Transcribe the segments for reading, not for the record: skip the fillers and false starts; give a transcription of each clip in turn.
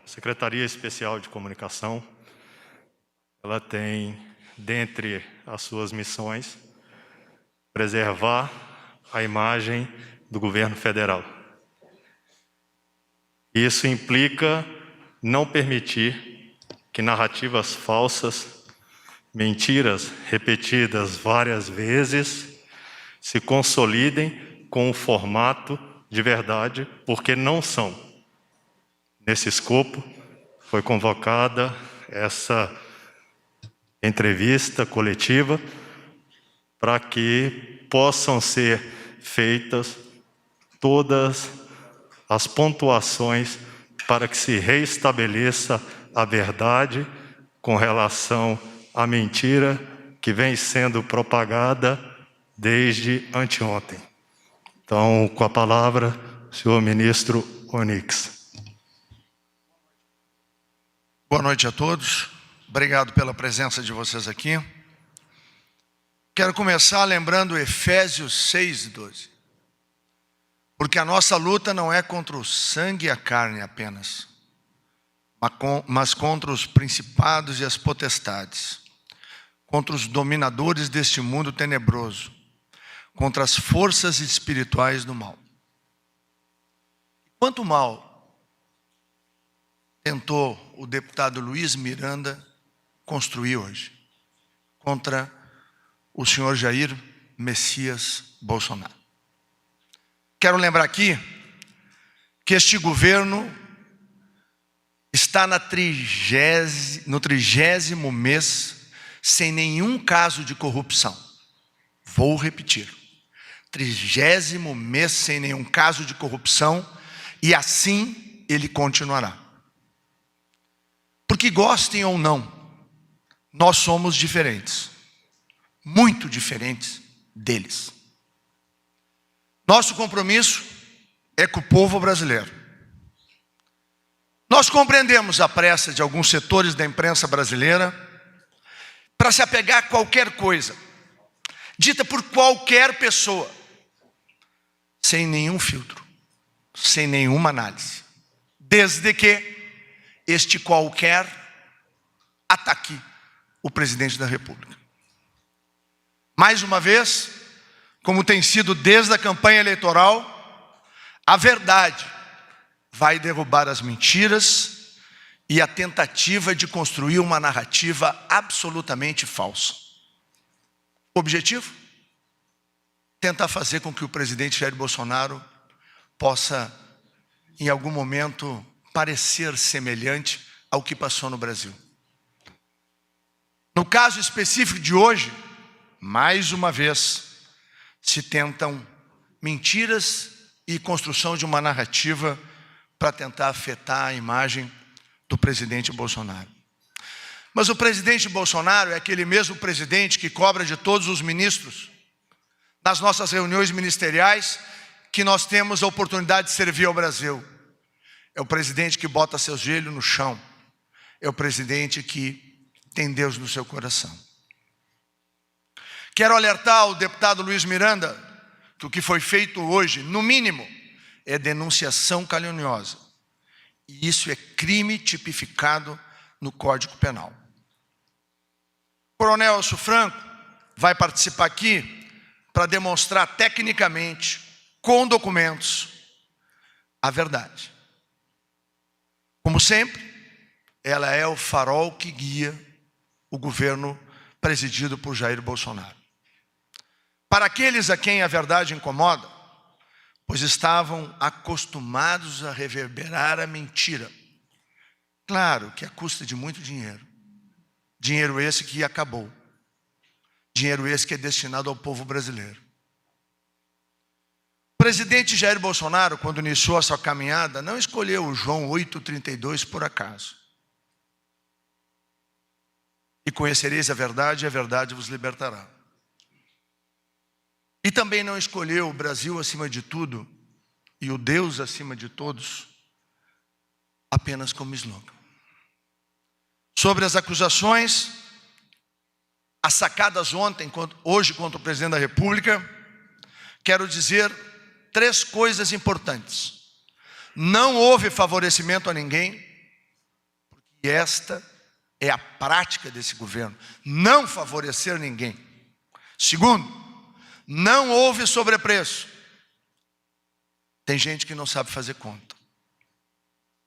Secretaria Especial de Comunicação, ela tem, dentre as suas missões, preservar a imagem do governo federal. Isso implica não permitir que narrativas falsas, mentiras repetidas várias vezes, se consolidem com o formato de verdade, porque não são. Nesse escopo, foi convocada essa entrevista coletiva para que possam ser feitas todas as pontuações para que se reestabeleça a verdade com relação à mentira que vem sendo propagada desde anteontem. Então, com a palavra, o senhor ministro Onyx. Boa noite a todos. Obrigado pela presença de vocês aqui. Quero começar lembrando Efésios 6:12. Porque a nossa luta não é contra o sangue e a carne apenas, mas contra os principados e as potestades, contra os dominadores deste mundo tenebroso, contra as forças espirituais do mal. Quanto mal tentou o deputado Luiz Miranda construir hoje contra o senhor Jair Messias Bolsonaro? Quero lembrar aqui que este governo está no 30º mês sem nenhum caso de corrupção. Vou repetir. 30º mês sem nenhum caso de corrupção, e assim ele continuará. Porque gostem ou não, nós somos diferentes, muito diferentes deles. Nosso compromisso é com o povo brasileiro. Nós compreendemos a pressa de alguns setores da imprensa brasileira para se apegar a qualquer coisa, dita por qualquer pessoa, sem nenhum filtro, sem nenhuma análise, desde que este qualquer ataque o presidente da República. Mais uma vez, como tem sido desde a campanha eleitoral, a verdade vai derrubar as mentiras e a tentativa de construir uma narrativa absolutamente falsa. O objetivo? Tentar fazer com que o presidente Jair Bolsonaro possa, em algum momento, parecer semelhante ao que passou no Brasil. No caso específico de hoje, mais uma vez, se tentam mentiras e construção de uma narrativa para tentar afetar a imagem do presidente Bolsonaro. Mas o presidente Bolsonaro é aquele mesmo presidente que cobra de todos os ministros, nas nossas reuniões ministeriais, que nós temos a oportunidade de servir ao Brasil. É o presidente que bota seu joelho no chão. É o presidente que tem Deus no seu coração. Quero alertar o deputado Luiz Miranda que o que foi feito hoje, no mínimo, é denunciação caluniosa. E isso é crime tipificado no Código Penal. O coronel Elcio Franco vai participar aqui para demonstrar tecnicamente, com documentos, a verdade. Como sempre, ela é o farol que guia o governo presidido por Jair Bolsonaro. Para aqueles a quem a verdade incomoda, pois estavam acostumados a reverberar a mentira. Claro que à custa de muito dinheiro. Dinheiro esse que acabou. Dinheiro esse que é destinado ao povo brasileiro. O presidente Jair Bolsonaro, quando iniciou a sua caminhada, não escolheu o João 8,32 por acaso. E conhecereis a verdade, e a verdade vos libertará. E também não escolheu o Brasil acima de tudo e o Deus acima de todos apenas como slogan. Sobre as acusações, as sacadas hoje contra o presidente da República, quero dizer 3 coisas importantes. não houve favorecimento a ninguém, porque esta é a prática desse governo, não favorecer ninguém. Segundo, não houve sobrepreço. Tem gente que não sabe fazer conta.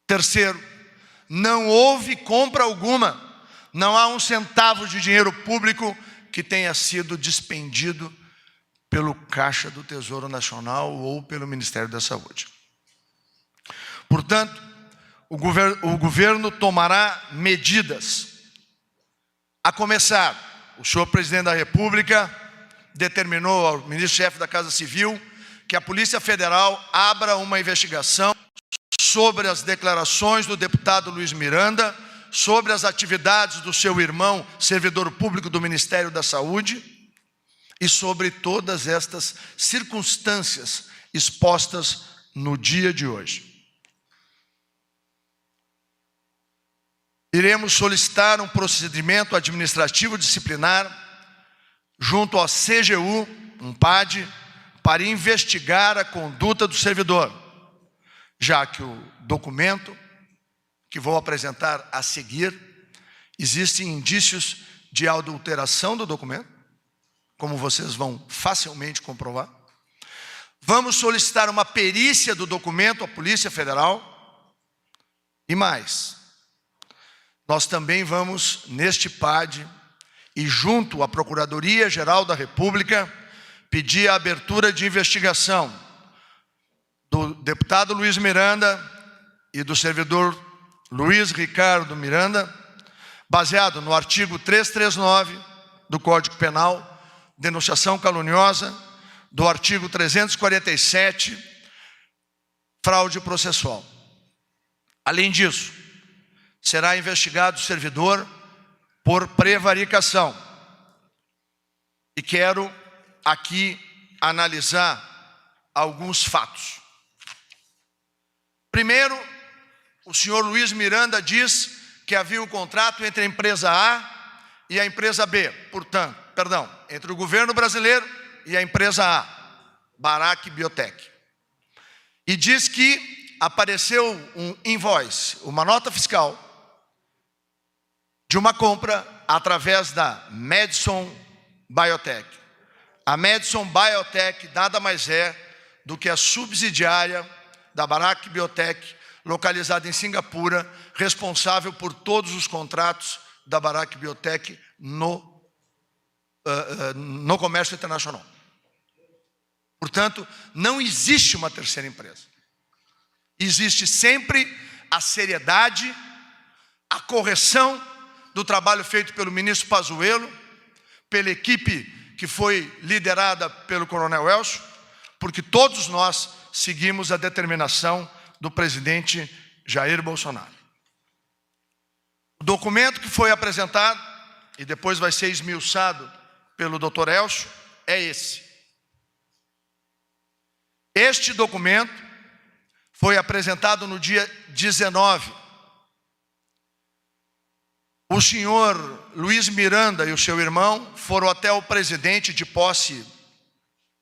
Terceiro, não houve compra alguma. Não há um centavo de dinheiro público que tenha sido despendido pelo Caixa do Tesouro Nacional ou pelo Ministério da Saúde. Portanto, o governo tomará medidas. A começar, o senhor presidente da República determinou ao ministro-chefe da Casa Civil que a Polícia Federal abra uma investigação sobre as declarações do deputado Luiz Miranda, sobre as atividades do seu irmão, servidor público do Ministério da Saúde, e sobre todas estas circunstâncias expostas no dia de hoje. Iremos solicitar um procedimento administrativo disciplinar junto ao CGU, um PAD, para investigar a conduta do servidor, já que o documento que vou apresentar a seguir, existem indícios de adulteração do documento, como vocês vão facilmente comprovar. Vamos solicitar uma perícia do documento à Polícia Federal. E mais, nós também vamos, neste PAD, e junto à Procuradoria-Geral da República, pedir a abertura de investigação do deputado Luiz Miranda e do servidor Luiz Ricardo Miranda, baseado no artigo 339 do Código Penal, denunciação caluniosa, do artigo 347, fraude processual. Além disso, será investigado o servidor por prevaricação. E quero aqui analisar alguns fatos. Primeiro, o senhor Luiz Miranda diz que havia um contrato entre a empresa A e a empresa B, entre o governo brasileiro e a empresa A, Barack Biotech. E diz que apareceu um invoice, uma nota fiscal, de uma compra através da Madison Biotech. A Madison Biotech nada mais é do que a subsidiária da Barack Biotech, localizada em Singapura, responsável por todos os contratos da Barack Biotech no comércio internacional. Portanto, não existe uma terceira empresa. Existe sempre a seriedade, a correção do trabalho feito pelo ministro Pazuello, pela equipe que foi liderada pelo coronel Elcio, porque todos nós seguimos a determinação do presidente Jair Bolsonaro. O documento que foi apresentado, e depois vai ser esmiuçado pelo Dr. Elcio, é esse. Este documento foi apresentado no dia 19. O senhor Luiz Miranda e o seu irmão foram até o presidente de posse,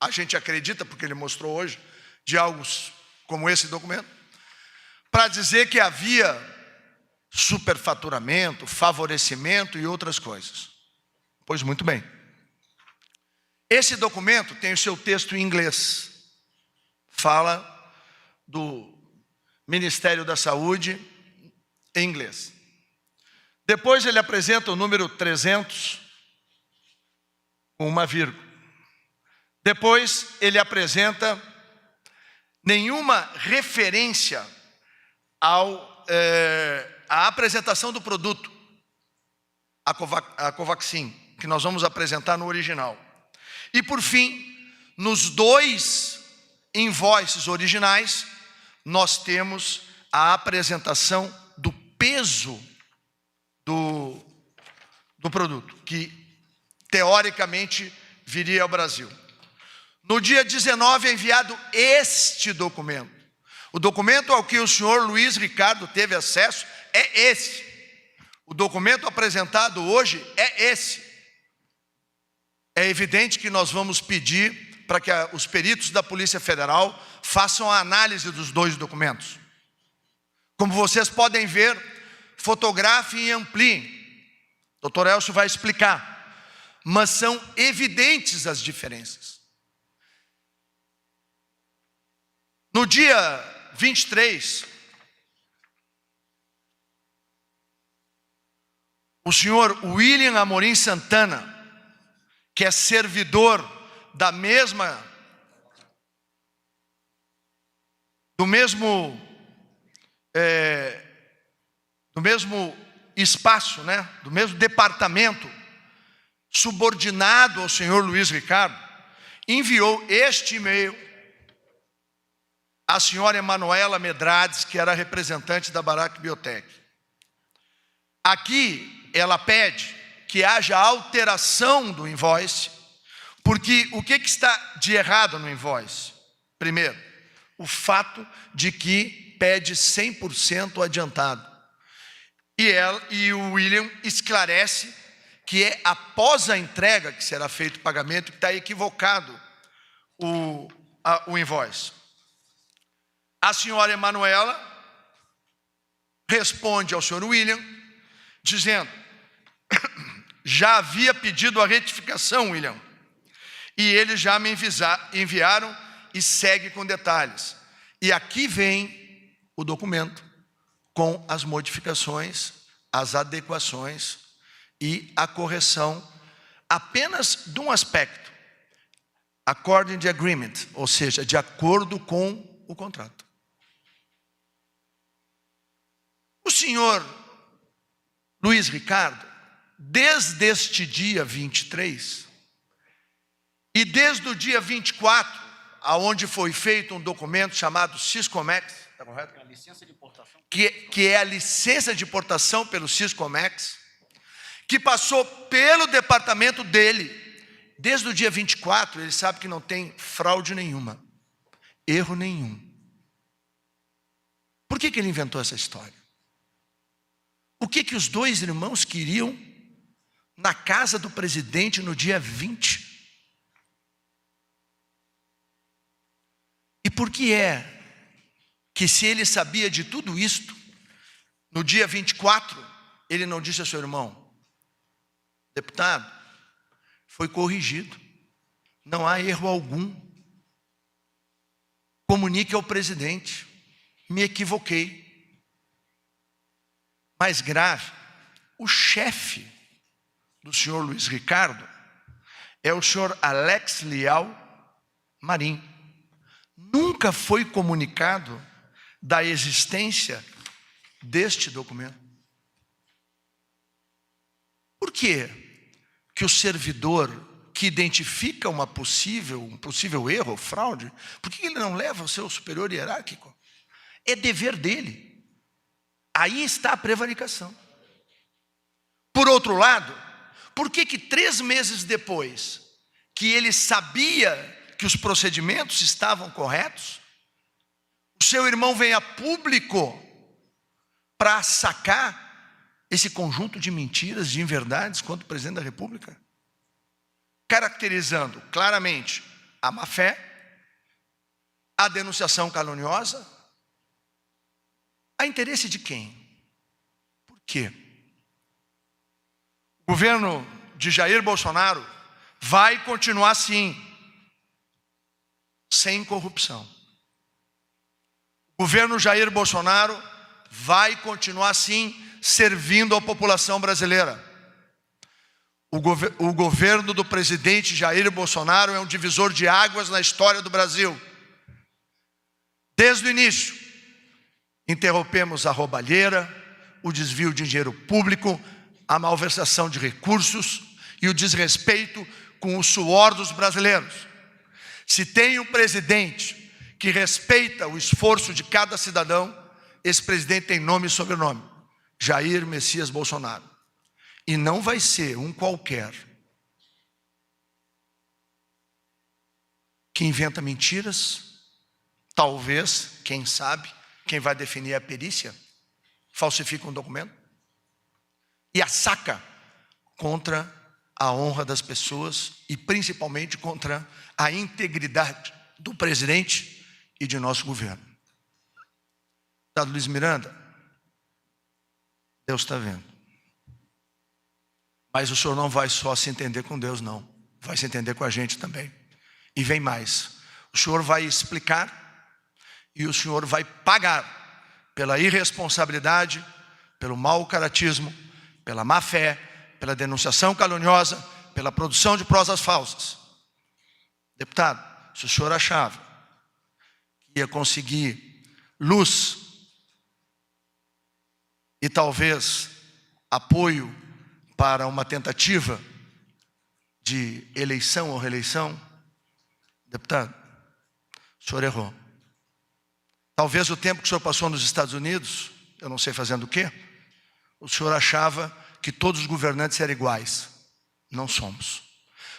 a gente acredita, porque ele mostrou hoje, de algo como esse documento, para dizer que havia superfaturamento, favorecimento e outras coisas. Pois muito bem. Esse documento tem o seu texto em inglês. Fala do Ministério da Saúde em inglês. Depois ele apresenta o número 300 com uma vírgula. Depois ele apresenta nenhuma referência à apresentação do produto, a Covaxin, que nós vamos apresentar no original. E por fim, nos dois invoices originais, nós temos a apresentação do peso do produto, que teoricamente viria ao Brasil. No dia 19 é enviado este documento. O documento ao que o senhor Luiz Ricardo teve acesso é esse. O documento apresentado hoje é esse. É evidente que nós vamos pedir para que os peritos da Polícia Federal façam a análise dos dois documentos. Como vocês podem ver, fotografem e ampliem. Dr. Elcio vai explicar, mas são evidentes as diferenças. No dia 23, o senhor William Amorim Santana, que é servidor do mesmo espaço, né? Do mesmo departamento, subordinado ao senhor Luiz Ricardo, enviou este e-mail à senhora Emanuela Medrades, que era representante da Barak Biotech. Aqui ela pede que haja alteração do invoice, porque o que está de errado no invoice? Primeiro, o fato de que pede 100% adiantado. E o William esclarece que é após a entrega que será feito o pagamento, que está equivocado o invoice. A senhora Emanuela responde ao senhor William, dizendo: já havia pedido a retificação, William, e eles já me enviaram, e segue com detalhes. E aqui vem o documento com as modificações, as adequações e a correção apenas de um aspecto: according to agreement, ou seja, de acordo com o contrato. O senhor Luiz Ricardo, desde este dia 23, e desde o dia 24, aonde foi feito um documento chamado Siscomex, está correto? A licença de importação. Que é a licença de importação pelo Siscomex, que passou pelo departamento dele. Desde o dia 24, ele sabe que não tem fraude nenhuma, erro nenhum. Por que ele inventou essa história? O que os dois irmãos queriam na casa do presidente no dia 20? E por que é que, se ele sabia de tudo isto, no dia 24, ele não disse ao seu irmão: deputado, foi corrigido, não há erro algum, comunique ao presidente, me equivoquei. Mais grave, o chefe do senhor Luiz Ricardo é o senhor Alex Leal Marim. Nunca foi comunicado da existência deste documento. Por quê que o servidor que identifica um possível erro, fraude, por que ele não leva ao seu superior hierárquico? É dever dele. Aí está a prevaricação. Por outro lado, por que 3 meses depois que ele sabia que os procedimentos estavam corretos, o seu irmão vem a público para sacar esse conjunto de mentiras, de inverdades contra o presidente da República, caracterizando claramente a má-fé, a denunciação caluniosa? A interesse de quem? Por quê? O governo de Jair Bolsonaro vai continuar assim, sem corrupção. O governo Jair Bolsonaro vai continuar assim, servindo a população brasileira. O governo do presidente Jair Bolsonaro é um divisor de águas na história do Brasil. Desde o início, interrompemos a roubalheira, o desvio de dinheiro público, a malversação de recursos e o desrespeito com o suor dos brasileiros. Se tem um presidente que respeita o esforço de cada cidadão, esse presidente tem nome e sobrenome: Jair Messias Bolsonaro. E não vai ser um qualquer que inventa mentiras. Talvez, quem sabe, quem vai definir a perícia, falsifica um documento e assaca contra a honra das pessoas e principalmente contra a integridade do presidente e de nosso governo. Deputado Luiz Miranda, Deus está vendo. Mas o senhor não vai só se entender com Deus, não. Vai se entender com a gente também. E vem mais. O senhor vai explicar e o senhor vai pagar pela irresponsabilidade, pelo mau caratismo, pela má fé, pela denunciação caluniosa, pela produção de prosas falsas. Deputado, se o senhor achava que ia conseguir luz e talvez apoio para uma tentativa de eleição ou reeleição, deputado, o senhor errou. Talvez o tempo que o senhor passou nos Estados Unidos, eu não sei fazendo o quê, o senhor achava que todos os governantes eram iguais. Não somos.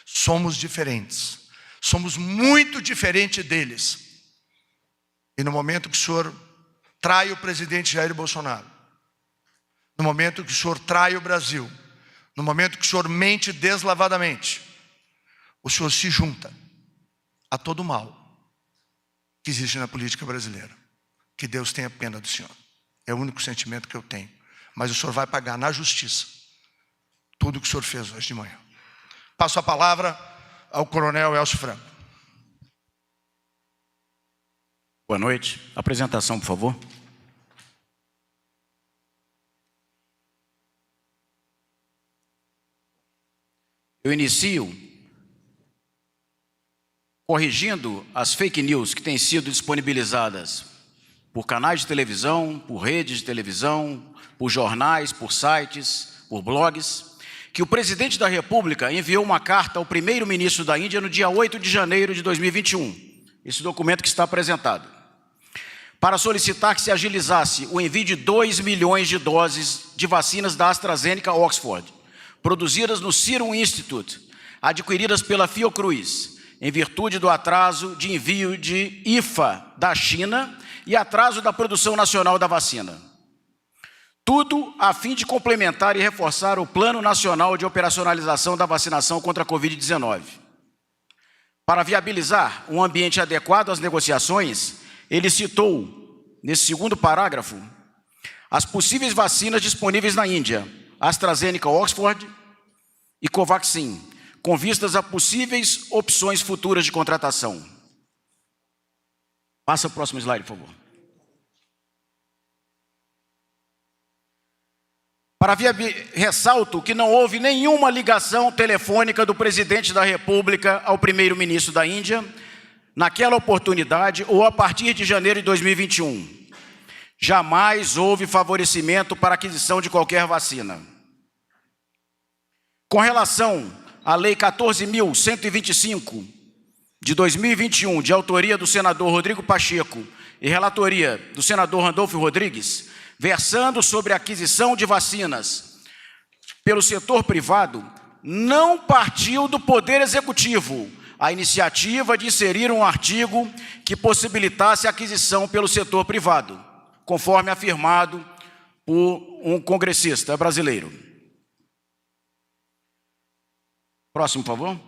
Somos diferentes. Somos muito diferentes deles. E no momento que o senhor trai o presidente Jair Bolsonaro, no momento que o senhor trai o Brasil, no momento que o senhor mente deslavadamente, o senhor se junta a todo o mal que existe na política brasileira. Que Deus tenha pena do senhor. É o único sentimento que eu tenho. Mas o senhor vai pagar na justiça tudo o que o senhor fez hoje de manhã. Passo a palavra ao coronel Elcio Franco. Boa noite. Apresentação, por favor. Eu inicio corrigindo as fake news que têm sido disponibilizadas por canais de televisão, por redes de televisão, por jornais, por sites, por blogs, que o presidente da República enviou uma carta ao primeiro-ministro da Índia no dia 8 de janeiro de 2021, esse documento que está apresentado, para solicitar que se agilizasse o envio de 2 milhões de doses de vacinas da AstraZeneca Oxford, produzidas no Serum Institute, adquiridas pela Fiocruz, em virtude do atraso de envio de IFA da China e atraso da produção nacional da vacina. Tudo a fim de complementar e reforçar o Plano Nacional de Operacionalização da Vacinação contra a Covid-19. Para viabilizar um ambiente adequado às negociações, ele citou, nesse segundo parágrafo, as possíveis vacinas disponíveis na Índia, AstraZeneca Oxford e Covaxin, com vistas a possíveis opções futuras de contratação. Passa o próximo slide, por favor. Ressalto que não houve nenhuma ligação telefônica do presidente da República ao primeiro-ministro da Índia, naquela oportunidade ou a partir de janeiro de 2021. Jamais houve favorecimento para a aquisição de qualquer vacina. Com relação à Lei 14.125, de 2021, de autoria do senador Rodrigo Pacheco e relatoria do senador Randolfo Rodrigues, versando sobre a aquisição de vacinas pelo setor privado, não partiu do Poder Executivo a iniciativa de inserir um artigo que possibilitasse a aquisição pelo setor privado, conforme afirmado por um congressista brasileiro. Próximo, por favor.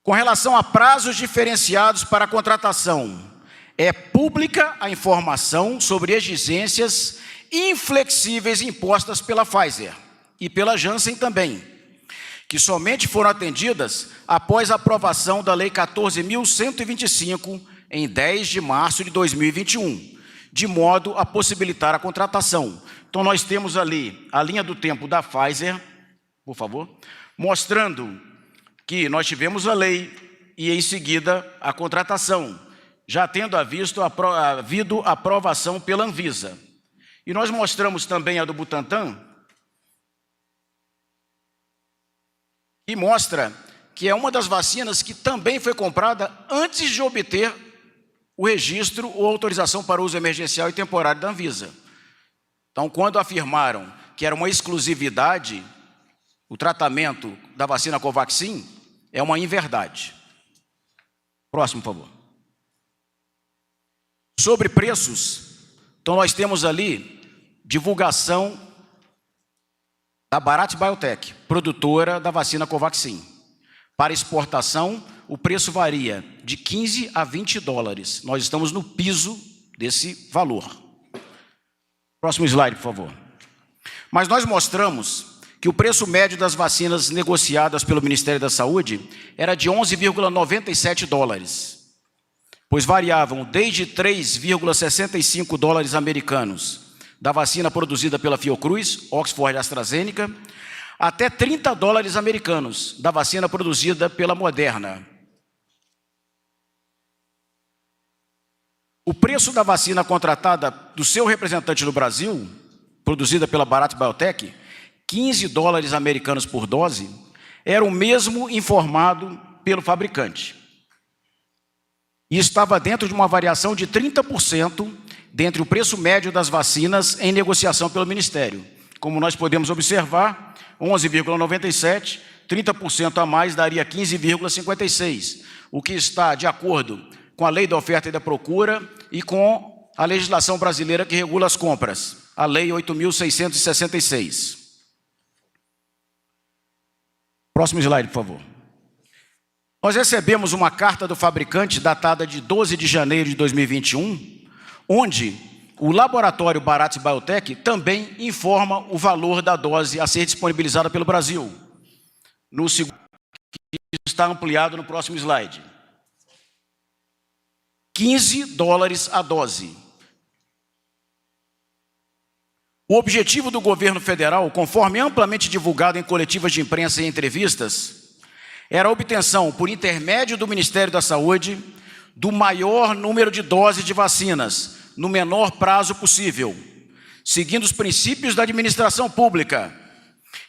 Com relação a prazos diferenciados para a contratação, é pública a informação sobre exigências inflexíveis impostas pela Pfizer e pela Janssen também, que somente foram atendidas após a aprovação da Lei 14.125 em 10 de março de 2021, de modo a possibilitar a contratação. Então, nós temos ali a linha do tempo da Pfizer, por favor, mostrando que nós tivemos a lei e, em seguida, a contratação, já tendo havido aprovação pela Anvisa. E nós mostramos também a do Butantan, que mostra que é uma das vacinas que também foi comprada antes de obter o registro ou autorização para uso emergencial e temporário da Anvisa. Então, quando afirmaram que era uma exclusividade o tratamento da vacina Covaxin, é uma inverdade. Próximo, por favor. Sobre preços, então nós temos ali divulgação da Bharat Biotech, produtora da vacina Covaxin. Para exportação, o preço varia de 15 a 20 dólares. Nós estamos no piso desse valor. Próximo slide, por favor. Mas nós mostramos que o preço médio das vacinas negociadas pelo Ministério da Saúde era de 11,97 dólares, pois variavam desde 3,65 dólares americanos da vacina produzida pela Fiocruz, Oxford e AstraZeneca, até 30 dólares americanos da vacina produzida pela Moderna. O preço da vacina contratada do seu representante no Brasil, produzida pela Bharat Biotech, 15 dólares americanos por dose, era o mesmo informado pelo fabricante. E estava dentro de uma variação de 30% dentre o preço médio das vacinas em negociação pelo Ministério. Como nós podemos observar, 11,97, 30% a mais daria 15,56, o que está de acordo com a Lei da Oferta e da Procura e com a legislação brasileira que regula as compras, a Lei 8.666. Próximo slide, por favor. Nós recebemos uma carta do fabricante datada de 12 de janeiro de 2021, onde o laboratório Bharat Biotech também informa o valor da dose a ser disponibilizada pelo Brasil. No segundo, que está ampliado no próximo slide. 15 dólares a dose. O objetivo do governo federal, conforme amplamente divulgado em coletivas de imprensa e entrevistas, era a obtenção, por intermédio do Ministério da Saúde, do maior número de doses de vacinas, no menor prazo possível, seguindo os princípios da administração pública,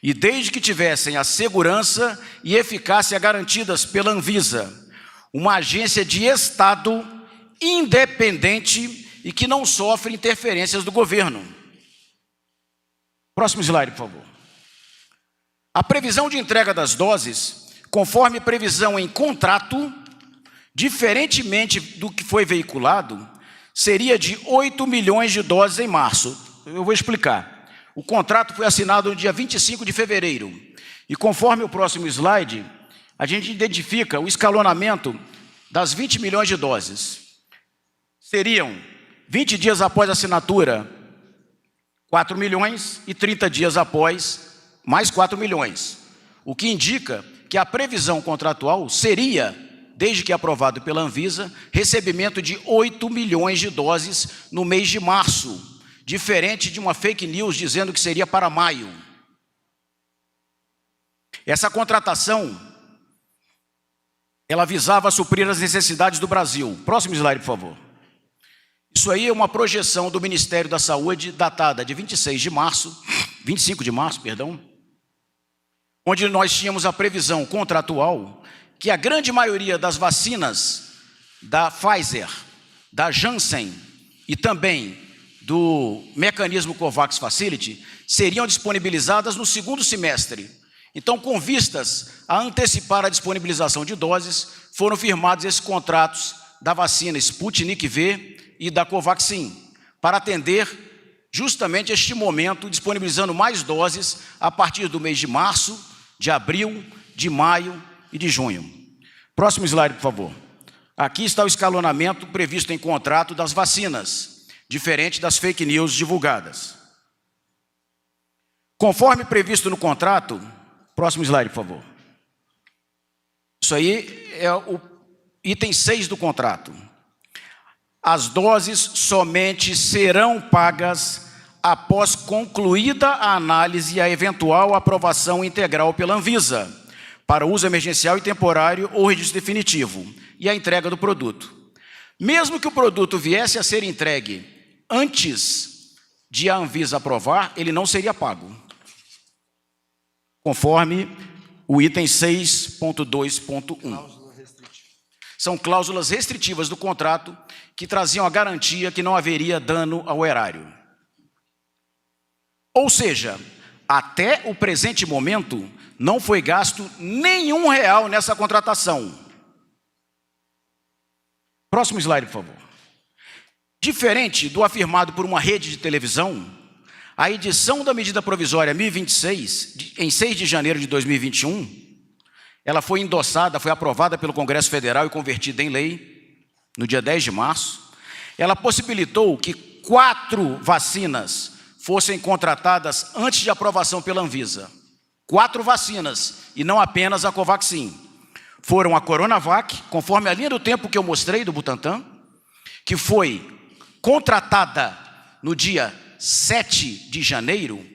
e desde que tivessem a segurança e eficácia garantidas pela Anvisa, uma agência de Estado independente e que não sofre interferências do governo. Próximo slide, por favor. A previsão de entrega das doses, conforme previsão em contrato, diferentemente do que foi veiculado, seria de 8 milhões de doses em março. Eu vou explicar. O contrato foi assinado no dia 25 de fevereiro. E conforme o próximo slide, a gente identifica o escalonamento das 20 milhões de doses. Seriam 20 dias após a assinatura, 4 milhões e 30 dias após, mais 4 milhões. O que indica que a previsão contratual seria, desde que aprovado pela Anvisa, recebimento de 8 milhões de doses no mês de março, diferente de uma fake news dizendo que seria para maio. Essa contratação, ela visava suprir as necessidades do Brasil. Próximo slide, por favor. Isso aí é uma projeção do Ministério da Saúde, datada de 25 de março, onde nós tínhamos a previsão contratual que a grande maioria das vacinas da Pfizer, da Janssen e também do mecanismo COVAX Facility seriam disponibilizadas no segundo semestre. Então, com vistas a antecipar a disponibilização de doses, foram firmados esses contratos da vacina Sputnik V e da Covaxin, para atender justamente este momento, disponibilizando mais doses a partir do mês de março, de abril, de maio e de junho. Próximo slide, por favor. Aqui está o escalonamento previsto em contrato das vacinas, diferente das fake news divulgadas. Conforme previsto no contrato, próximo slide, por favor. Isso aí é o item 6 do contrato. As doses somente serão pagas após concluída a análise e a eventual aprovação integral pela Anvisa, para uso emergencial e temporário ou registro definitivo, e a entrega do produto. Mesmo que o produto viesse a ser entregue antes de a Anvisa aprovar, ele não seria pago, conforme o item 6.2.1. São cláusulas restritivas do contrato que traziam a garantia que não haveria dano ao erário. Ou seja, até o presente momento, não foi gasto nenhum real nessa contratação. Próximo slide, por favor. Diferente do afirmado por uma rede de televisão, a edição da medida provisória 1026, em 6 de janeiro de 2021, ela foi endossada, foi aprovada pelo Congresso Federal e convertida em lei no dia 10 de março. Ela possibilitou que 4 vacinas fossem contratadas antes de aprovação pela Anvisa. 4 vacinas, e não apenas a Covaxin. Foram a Coronavac, conforme a linha do tempo que eu mostrei do Butantan, que foi contratada no dia 7 de janeiro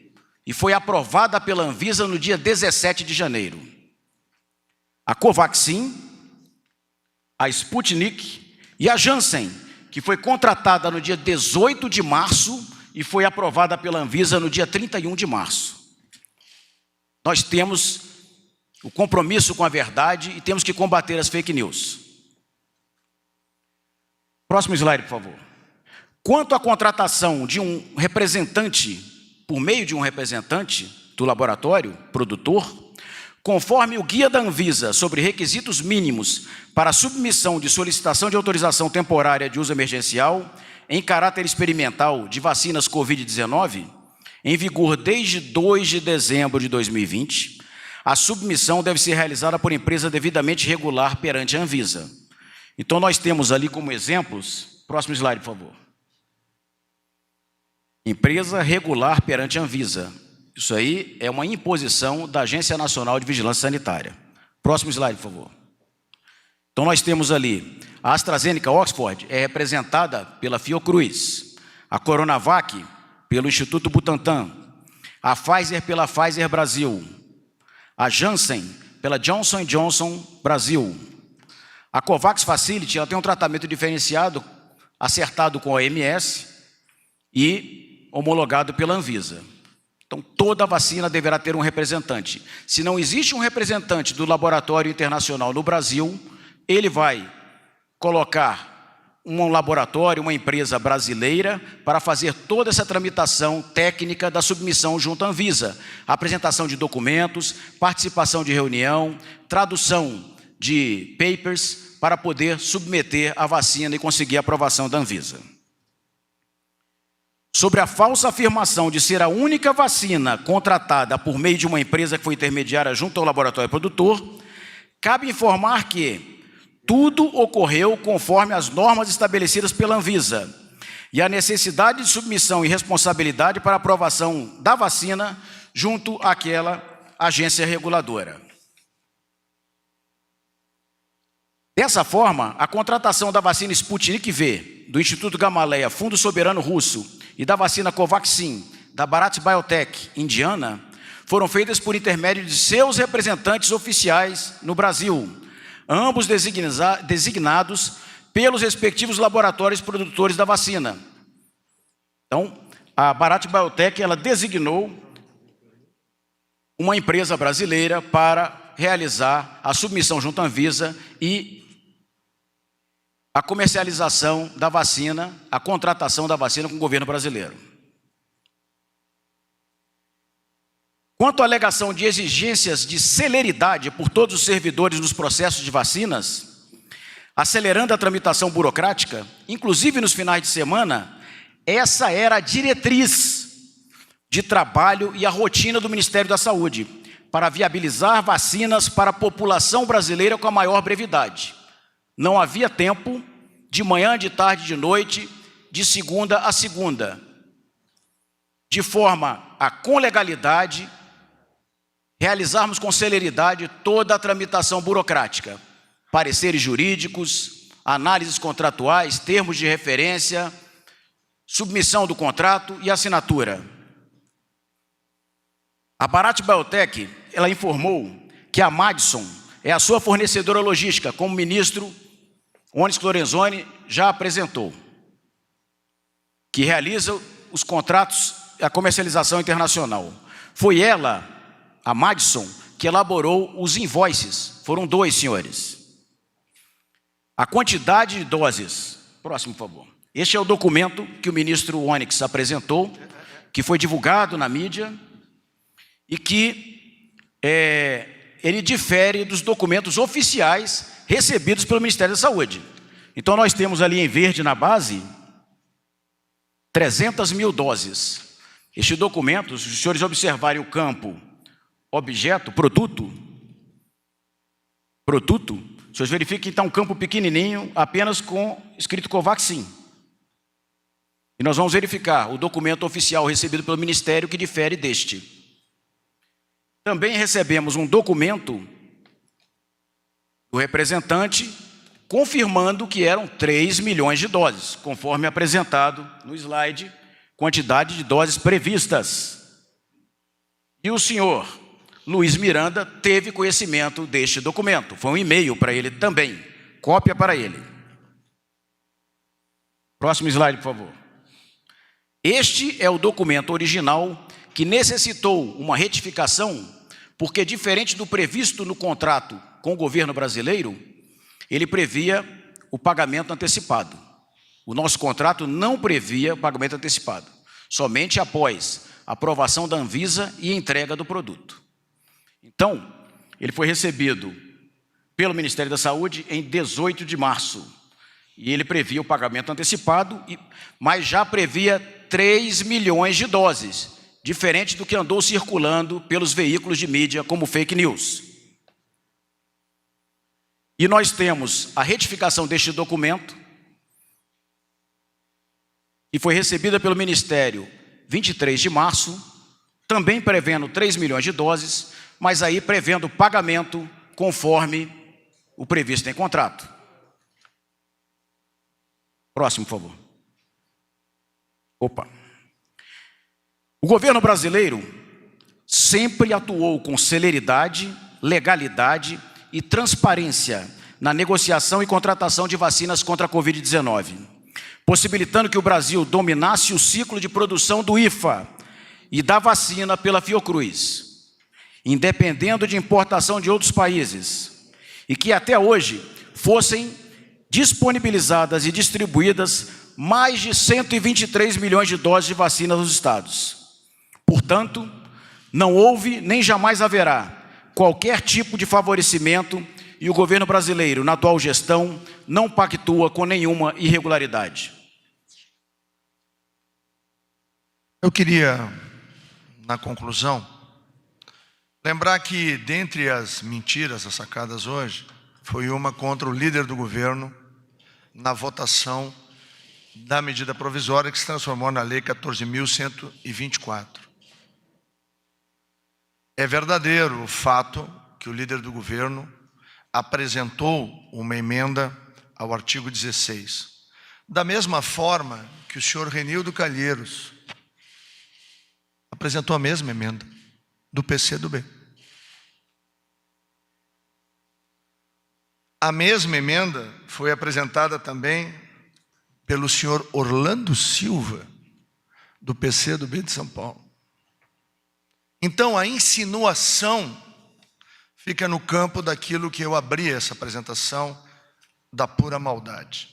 e foi aprovada pela Anvisa no dia 17 de janeiro. A Covaxin, a Sputnik e a Janssen, que foi contratada no dia 18 de março e foi aprovada pela Anvisa no dia 31 de março. Nós temos o compromisso com a verdade e temos que combater as fake news. Próximo slide, por favor. Quanto à contratação de um representante, por meio de um representante do laboratório produtor, conforme o guia da Anvisa sobre requisitos mínimos para a submissão de solicitação de autorização temporária de uso emergencial em caráter experimental de vacinas Covid-19, em vigor desde 2 de dezembro de 2020, a submissão deve ser realizada por empresa devidamente regular perante a Anvisa. Então, nós temos ali como exemplos, próximo slide, por favor. Empresa regular perante a Anvisa. Isso aí é uma imposição da Agência Nacional de Vigilância Sanitária. Próximo slide, por favor. Então, nós temos ali a AstraZeneca Oxford, é representada pela Fiocruz, a Coronavac, pelo Instituto Butantan, a Pfizer pela Pfizer Brasil, a Janssen pela Johnson & Johnson Brasil. A COVAX Facility, ela tem um tratamento diferenciado, acertado com a OMS e homologado pela Anvisa. Então, toda vacina deverá ter um representante. Se não existe um representante do laboratório internacional no Brasil, ele vai colocar um laboratório, uma empresa brasileira, para fazer toda essa tramitação técnica da submissão junto à Anvisa. Apresentação de documentos, participação de reunião, tradução de papers, para poder submeter a vacina e conseguir a aprovação da Anvisa. Sobre a falsa afirmação de ser a única vacina contratada por meio de uma empresa que foi intermediária junto ao laboratório produtor, cabe informar que tudo ocorreu conforme as normas estabelecidas pela Anvisa e a necessidade de submissão e responsabilidade para aprovação da vacina junto àquela agência reguladora. Dessa forma, a contratação da vacina Sputnik V, do Instituto Gamaleya, Fundo Soberano Russo, e da vacina Covaxin, da Bharat Biotech, indiana, foram feitas por intermédio de seus representantes oficiais no Brasil, ambos designados pelos respectivos laboratórios produtores da vacina. Então, a Bharat Biotech, ela designou uma empresa brasileira para realizar a submissão junto à Anvisa e a comercialização da vacina, a contratação da vacina com o governo brasileiro. Quanto à alegação de exigências de celeridade por todos os servidores nos processos de vacinas, acelerando a tramitação burocrática, inclusive nos finais de semana, essa era a diretriz de trabalho e a rotina do Ministério da Saúde, para viabilizar vacinas para a população brasileira com a maior brevidade. Não havia tempo, de manhã, de tarde, de noite, de segunda a segunda, de forma a, com legalidade, realizarmos com celeridade toda a tramitação burocrática, pareceres jurídicos, análises contratuais, termos de referência, submissão do contrato e assinatura. A Bharat Biotech, ela informou que a Madison é a sua fornecedora logística, como o ministro Onyx Lorenzoni já apresentou, que realiza os contratos, a comercialização internacional. Foi ela, a Madison, que elaborou os invoices. Foram 2, senhores. A quantidade de doses. Próximo, por favor. Este é o documento que o ministro Onyx apresentou, que foi divulgado na mídia e que ele difere dos documentos oficiais recebidos pelo Ministério da Saúde. Então, nós temos ali em verde na base 300 mil doses. Este documento, se os senhores observarem o campo objeto, produto, os senhores verificam que está um campo pequenininho, apenas com escrito Covaxin. E nós vamos verificar o documento oficial recebido pelo Ministério que difere deste. Também recebemos um documento do representante confirmando que eram 3 milhões de doses, conforme apresentado no slide, quantidade de doses previstas. E o senhor Luiz Miranda teve conhecimento deste documento. Foi um e-mail para ele também, cópia para ele. Próximo slide, por favor. Este é o documento original que necessitou uma retificação, porque diferente do previsto no contrato com o governo brasileiro, ele previa o pagamento antecipado. O nosso contrato não previa o pagamento antecipado, somente após a aprovação da Anvisa e entrega do produto. Então, ele foi recebido pelo Ministério da Saúde em 18 de março, e ele previa o pagamento antecipado, mas já previa 3 milhões de doses, diferente do que andou circulando pelos veículos de mídia como fake news. E nós temos a retificação deste documento, que foi recebida pelo Ministério 23 de março, também prevendo 3 milhões de doses, mas aí prevendo pagamento conforme o previsto em contrato. Próximo, por favor. Opa. O governo brasileiro sempre atuou com celeridade, legalidade e transparência na negociação e contratação de vacinas contra a Covid-19, possibilitando que o Brasil dominasse o ciclo de produção do IFA e da vacina pela Fiocruz, independendo de importação de outros países, e que até hoje fossem disponibilizadas e distribuídas mais de 123 milhões de doses de vacina nos estados. Portanto, não houve nem jamais haverá qualquer tipo de favorecimento e o governo brasileiro, na atual gestão, não pactua com nenhuma irregularidade. Eu queria, na conclusão, lembrar que, dentre as mentiras sacadas hoje, foi uma contra o líder do governo na votação da medida provisória que se transformou na Lei 14.124. É verdadeiro o fato que o líder do governo apresentou uma emenda ao artigo 16. Da mesma forma que o senhor Renildo Calheiros apresentou a mesma emenda do PCdoB. A mesma emenda foi apresentada também pelo senhor Orlando Silva, do PCdoB de São Paulo. Então, a insinuação fica no campo daquilo que eu abri essa apresentação, da pura maldade.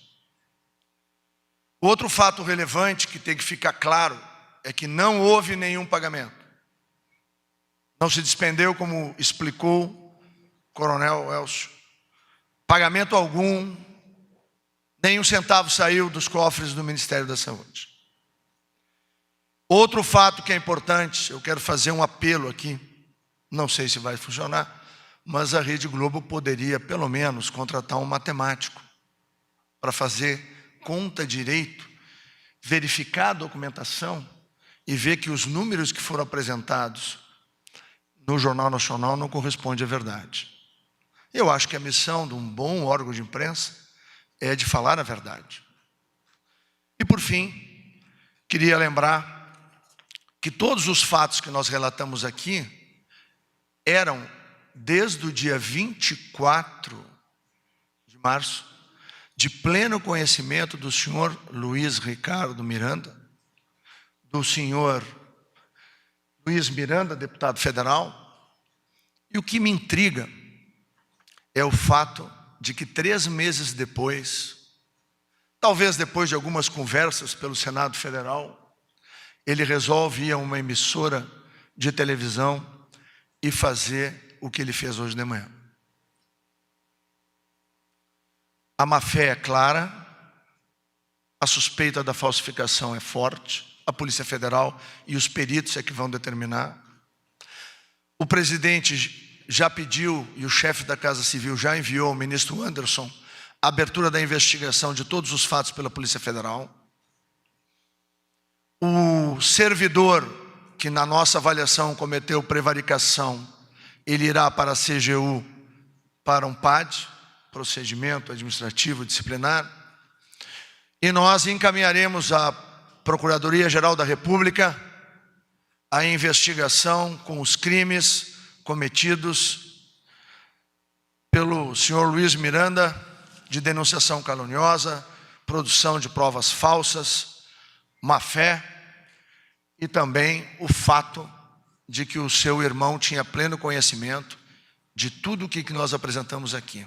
Outro fato relevante que tem que ficar claro é que não houve nenhum pagamento. Não se despendeu, como explicou o coronel Elcio, pagamento algum, nem um centavo saiu dos cofres do Ministério da Saúde. Outro fato que é importante, eu quero fazer um apelo aqui, não sei se vai funcionar, mas a Rede Globo poderia, pelo menos, contratar um matemático para fazer conta direito, verificar a documentação e ver que os números que foram apresentados no Jornal Nacional não correspondem à verdade. Eu acho que a missão de um bom órgão de imprensa é de falar a verdade. E, por fim, queria lembrar que todos os fatos que nós relatamos aqui eram, desde o dia 24 de março, de pleno conhecimento do senhor Luiz Ricardo Miranda, do senhor Luiz Miranda, deputado federal. E o que me intriga é o fato de que 3 meses depois, talvez depois de algumas conversas pelo Senado Federal, ele resolve ir a uma emissora de televisão e fazer o que ele fez hoje de manhã. A má-fé é clara, a suspeita da falsificação é forte, a Polícia Federal e os peritos é que vão determinar. O presidente já pediu, e o chefe da Casa Civil já enviou ao ministro Anderson, a abertura da investigação de todos os fatos pela Polícia Federal. O servidor que na nossa avaliação cometeu prevaricação, ele irá para a CGU, para um PAD, procedimento administrativo disciplinar, e nós encaminharemos à Procuradoria-Geral da República a investigação com os crimes cometidos pelo senhor Luiz Miranda, de denunciação caluniosa, produção de provas falsas, má-fé, e também o fato de que o seu irmão tinha pleno conhecimento de tudo o que nós apresentamos aqui.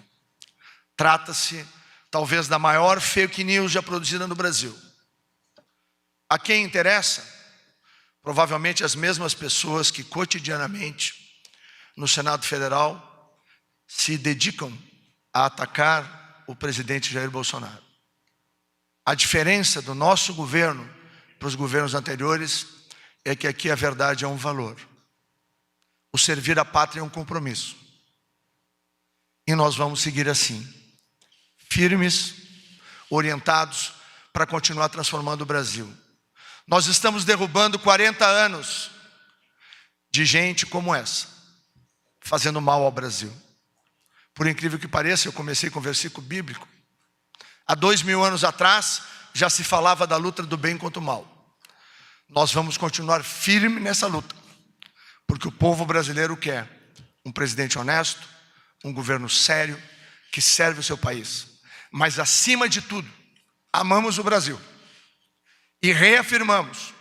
Trata-se, talvez, da maior fake news já produzida no Brasil. A quem interessa? Provavelmente as mesmas pessoas que cotidianamente, no Senado Federal, se dedicam a atacar o presidente Jair Bolsonaro. A diferença do nosso governo para os governos anteriores é que aqui a verdade é um valor. O servir a pátria é um compromisso. E nós vamos seguir assim, firmes, orientados para continuar transformando o Brasil. Nós estamos derrubando 40 anos de gente como essa, fazendo mal ao Brasil. Por incrível que pareça, eu comecei com um versículo bíblico. Há 2000 anos atrás, já se falava da luta do bem contra o mal. Nós vamos continuar firme nessa luta, porque o povo brasileiro quer um presidente honesto, um governo sério, que serve o seu país. Mas acima de tudo, amamos o Brasil e reafirmamos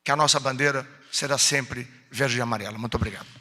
que a nossa bandeira será sempre verde e amarela. Muito obrigado.